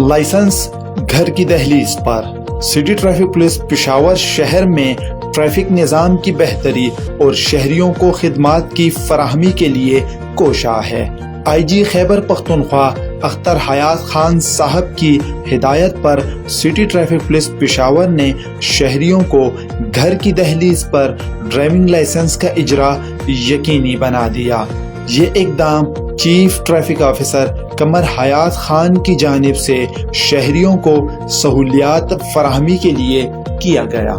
Licence घर की दहलीज पर। सिटी ट्रैफिक पुलिस पेशावर शहर में ट्रैफिक निज़ाम की बेहतरी और शहरियों को खिदमात की फराहमी के लिए कोशा है। IG खैबर पख्तूनख्वा अख्तर हयात खान साहब की हिदायत पर सिटी ट्रैफिक पुलिस पेशावर ने शहरियों को घर की दहलीज पर ड्राइविंग लाइसेंस का इजरा यकीनी बना दिया। ये इकदाम चीफ ट्रैफिक ऑफिसर कमर हयात खान की जानिब से शहरियों को सहूलियात फराहमी के लिए किया गया।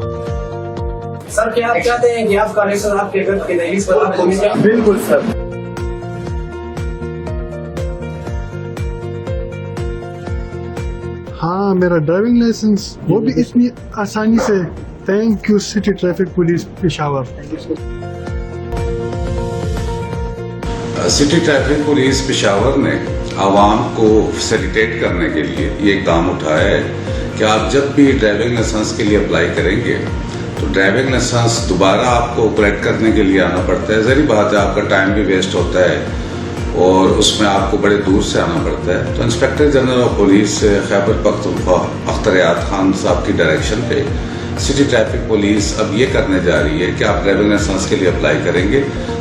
सर, क्या आप चाहते हैं कि आपका लाइसेंस आपके घर की दहलीज पर आपको मिल जाए? बिल्कुल सर। हाँ, मेरा ड्राइविंग लाइसेंस वो भी इतनी आसानी से। Thank you city traffic police Peshawar. City traffic police Peshawar ने आवाम को फैसिलिटेट करने के लिए ये इकदाम उठाया है कि आप जब भी ड्राइविंग लाइसेंस के लिए अप्लाई करेंगे तो ड्राइविंग लाइसेंस दोबारा आपको कलेक्ट करने के लिए आना पड़ता है। ज़री बात है, आपका टाइम भी वेस्ट होता है और उसमें आपको बड़े दूर से आना पड़ता है। तो inspector general of police Khyber Pakhtunkhwa Akhtar Hayat Khan साहब की डायरेक्शन पे सिटी ट्रैफिक पुलिस अब ये करने जा रही है कि आप ड्राइविंग लाइसेंस के लिए अप्लाई करेंगे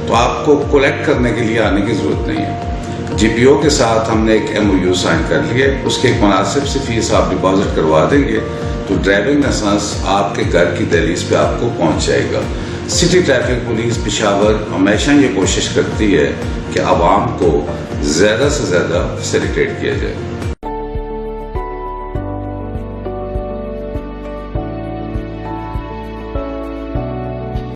तो आपको कलेक्ट करने के लिए आने की ज़रूरत नहीं है। GPO के साथ हमने एक MOU साइन कर लिया, उसकी एक मुनासिब सी फीस आप डिपॉजिट करवा देंगे तो ड्राइविंग लाइसेंस आपके घर की दहलीज पे आपको पहुंच जाएगा। सिटी ट्रैफिक पुलिस पेशावर हमेशा ये कोशिश करती है कि आवाम को ज़्यादा से ज़्यादा फैसिलिटेट किया जाए।